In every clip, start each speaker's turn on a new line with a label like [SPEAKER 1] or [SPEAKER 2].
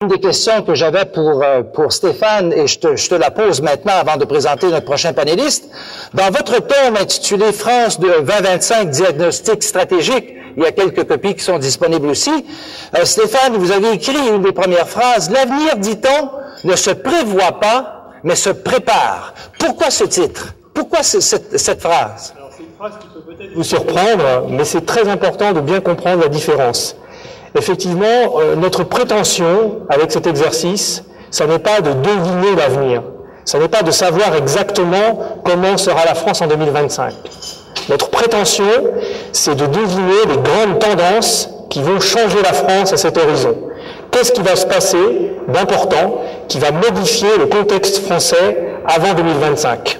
[SPEAKER 1] Une des questions que j'avais pour Stéphane, et je te la pose maintenant avant de présenter notre prochain panéliste. Dans votre tome intitulé France de 2025, diagnostic stratégique, il y a quelques copies qui sont disponibles aussi. Stéphane, vous avez écrit une des premières phrases, « L'avenir, dit-on, ne se prévoit pas, mais se prépare ». Pourquoi ce titre? Pourquoi cette phrase?
[SPEAKER 2] Alors, c'est une phrase qui peut peut-être vous surprendre, mais c'est très important de bien comprendre la différence. Effectivement, notre prétention avec cet exercice, ça n'est pas de deviner l'avenir. Ça n'est pas de savoir exactement comment sera la France en 2025. Notre prétention, c'est de deviner les grandes tendances qui vont changer la France à cet horizon. Qu'est-ce qui va se passer d'important, qui va modifier le contexte français avant 2025?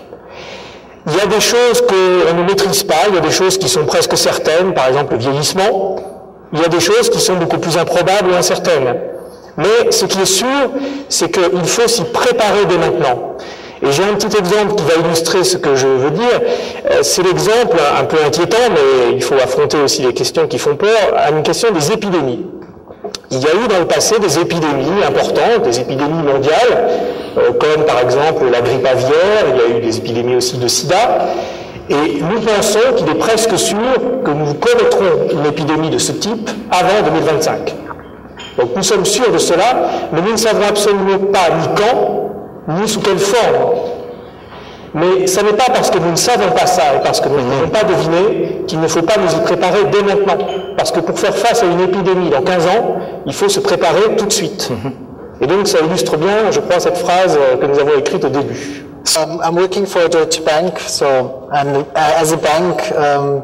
[SPEAKER 2] Il y a des choses qu'on ne maîtrise pas, il y a des choses qui sont presque certaines, par exemple le vieillissement. Il y a des choses qui sont beaucoup plus improbables ou incertaines. Mais ce qui est sûr, c'est qu'il faut s'y préparer dès maintenant. Et j'ai un petit exemple qui va illustrer ce que je veux dire. C'est l'exemple un peu inquiétant, mais il faut affronter aussi les questions qui font peur, à une question des épidémies. Il y a eu dans le passé des épidémies importantes, des épidémies mondiales, comme par exemple la grippe aviaire, il y a eu des épidémies aussi de sida. Et nous pensons qu'il est presque sûr que nous connaîtrons une épidémie de ce type avant 2025. Donc nous sommes sûrs de cela, mais nous ne savons absolument pas ni quand, ni sous quelle forme. Mais ce n'est pas parce que nous ne savons pas ça et parce que nous ne pouvons pas deviner qu'il ne faut pas nous y préparer dès maintenant. Parce que pour faire face à une épidémie dans 15 ans, il faut se préparer tout de suite. Et donc ça illustre bien, je crois, cette phrase que nous avons écrite au début.
[SPEAKER 3] I'm working for a Deutsche Bank, and as a bank,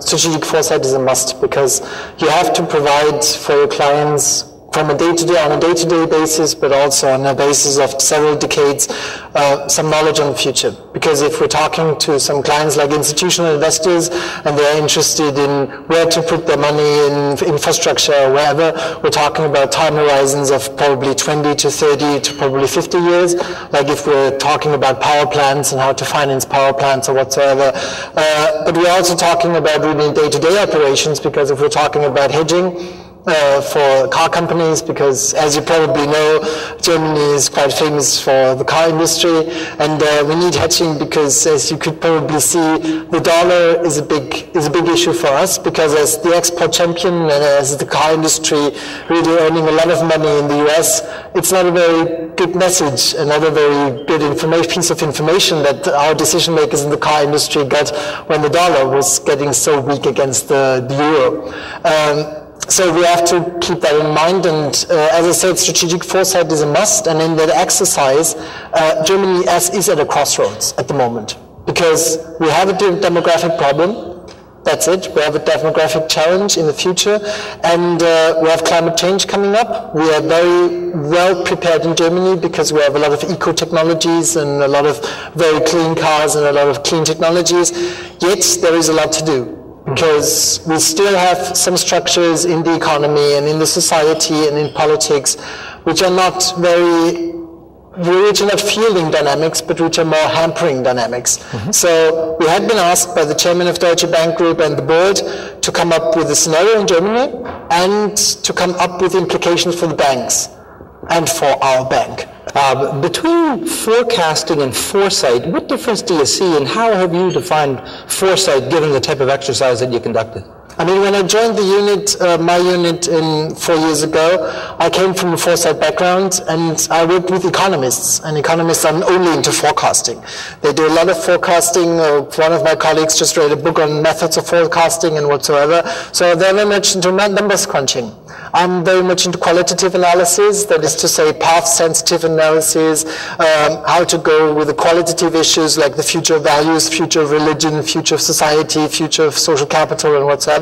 [SPEAKER 3] strategic foresight is a must because you have to provide for your clients from on a day-to-day basis, but also on a basis of several decades, some knowledge on the future. Because if we're talking to some clients like institutional investors and they're interested in where to put their money in infrastructure or wherever, we're talking about time horizons of probably 20 to 30 to probably 50 years. Like if we're talking about power plants and how to finance power plants or whatsoever. But we're also talking about really day-to-day operations, because if we're talking about hedging, for car companies, because as you probably know, Germany is quite famous for the car industry, and we need hedging because, as you could probably see, the dollar is a big issue for us, because as the export champion and as the car industry really earning a lot of money in the US, it's not a very good message and not a very good piece of information that our decision makers in the car industry got when the dollar was getting so weak against the euro. So we have to keep that in mind, and as I said, strategic foresight is a must, and in that exercise, Germany is at a crossroads at the moment, because we have a demographic problem, that's it, we have a demographic challenge in the future, and we have climate change coming up. We are very well prepared in Germany because we have a lot of eco-technologies and a lot of very clean cars and a lot of clean technologies, yet there is a lot to do. Because we still have some structures in the economy and in the society and in politics which are not fueling dynamics, but which are more hampering dynamics. So we had been asked by the chairman of Deutsche Bank Group and the board to come up with a scenario in Germany and to come up with implications for the banks and for our bank.
[SPEAKER 1] Between forecasting and foresight, what difference do you see, and how have you defined foresight given the type of exercise that you conducted?
[SPEAKER 3] I mean, when I joined the unit, my unit 4 years ago, I came from a foresight background, and I worked with economists, and economists are only into forecasting. They do a lot of forecasting. One of my colleagues just wrote a book on methods of forecasting and whatsoever. So they're very much into numbers crunching. I'm very much into qualitative analysis, that is to say path-sensitive analysis, how to go with the qualitative issues like the future of values, future of religion, future of society, future of social capital and whatsoever.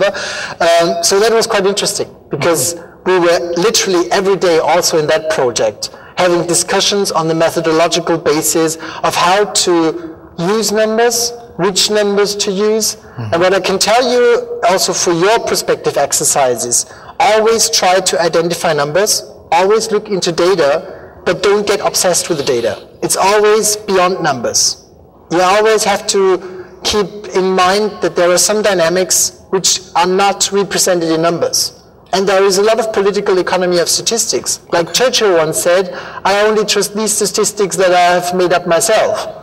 [SPEAKER 3] So that was quite interesting, because we were literally every day also in that project having discussions on the methodological basis of how to use numbers, which numbers to use. And what I can tell you also for your prospective exercises, always try to identify numbers, always look into data, but don't get obsessed with the data. It's always beyond numbers. You always have to keep in mind that there are some dynamics which are not represented in numbers. And there is a lot of political economy of statistics. Like Churchill once said, I only trust these statistics that I have made up myself.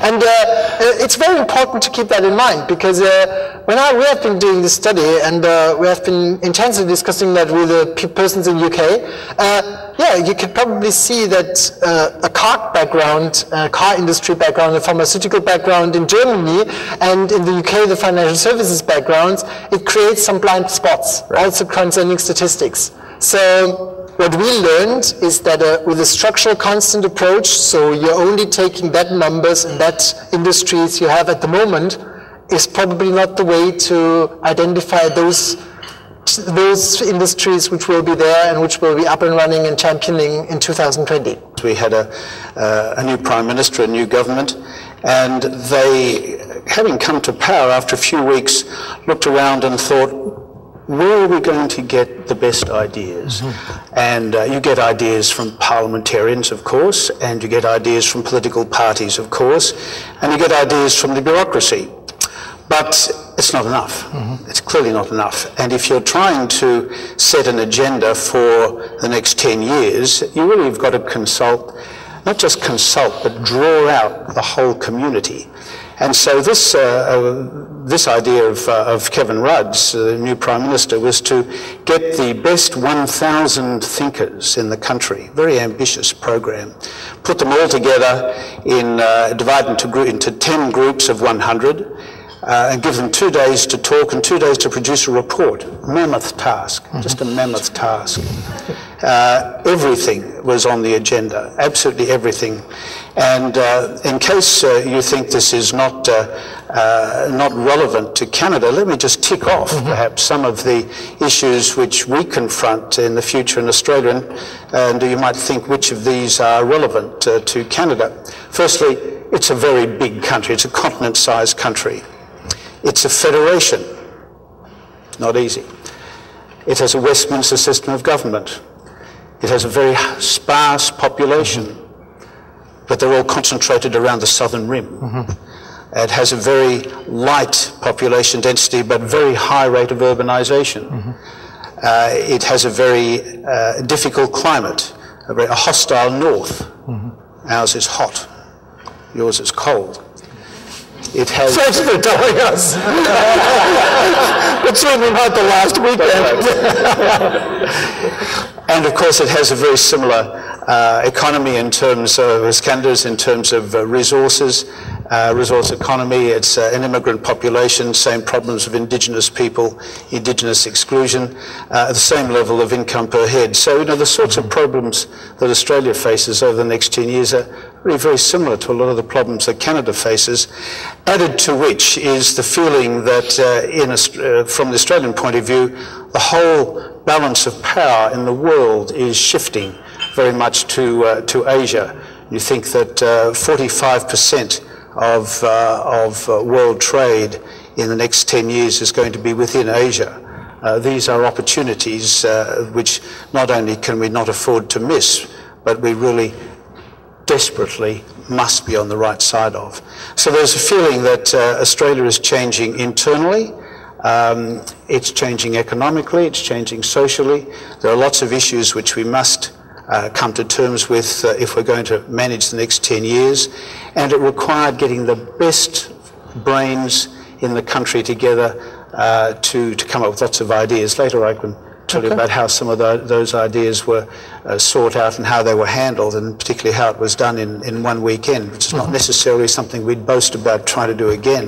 [SPEAKER 3] And it's very important to keep that in mind, because we have been doing this study, and we have been intensely discussing that with the persons in UK. Yeah, you could probably see that a car background, car industry background, a pharmaceutical background in Germany, and in the UK, the financial services backgrounds, it creates some blind spots, also concerning statistics. So what we learned is that with a structural constant approach, so you're only taking that numbers and that industries you have at the moment, is probably not the way to identify those industries which will be there and which will be up and running and championing in 2020.
[SPEAKER 4] We had a new Prime Minister, a new government, and they, having come to power after a few weeks, looked around and thought, where are we going to get the best ideas? Mm-hmm. And you get ideas from parliamentarians, of course, and you get ideas from political parties, of course, and you get ideas from the bureaucracy. But it's not enough. Mm-hmm. It's clearly not enough. And if you're trying to set an agenda for the next 10 years, you really have got to consult, not just consult, but draw out the whole community. And so this idea of Kevin Rudd's, the new Prime Minister, was to get the best 1,000 thinkers in the country, very ambitious program, put them all together, divide them into 10 groups of 100, and give them 2 days to talk and 2 days to produce a report. Mammoth task, just a mammoth task. Everything was on the agenda, absolutely everything. And in case you think this is not relevant to Canada, let me just tick off perhaps some of the issues which we confront in the future in Australia, and you might think which of these are relevant to Canada. Firstly, it's a very big country. It's a continent-sized country. It's a federation. Not easy. It has a Westminster system of government. It has a very sparse population, but they're all concentrated around the southern rim. Mm-hmm. It has a very light population density, but very high rate of urbanization. Mm-hmm. It has a very difficult climate, a hostile north. Mm-hmm. Ours is hot. Yours is cold. It has...
[SPEAKER 2] Thanks for telling us. But certainly not the last weekend.
[SPEAKER 4] And of course it has a very similar economy in terms of, as Canada's, in terms of resources, resource economy. It's an immigrant population, same problems of Indigenous people, Indigenous exclusion, the same level of income per head. So, you know, the sorts of problems that Australia faces over the next 10 years are really very similar to a lot of the problems that Canada faces, added to which is the feeling that from the Australian point of view, the whole balance of power in the world is shifting very much to Asia. You think that 45% of world trade in the next 10 years is going to be within Asia. These are opportunities which not only can we not afford to miss, but we really desperately must be on the right side of. So there's a feeling that Australia is changing internally. It's changing economically, it's changing socially. There are lots of issues which we must come to terms with if we're going to manage the next 10 years. And it required getting the best brains in the country together to come up with lots of ideas. Later I can tell you about how some of those ideas were sought out and how they were handled, and particularly how it was done in one weekend, which is not necessarily something we'd boast about trying to do again.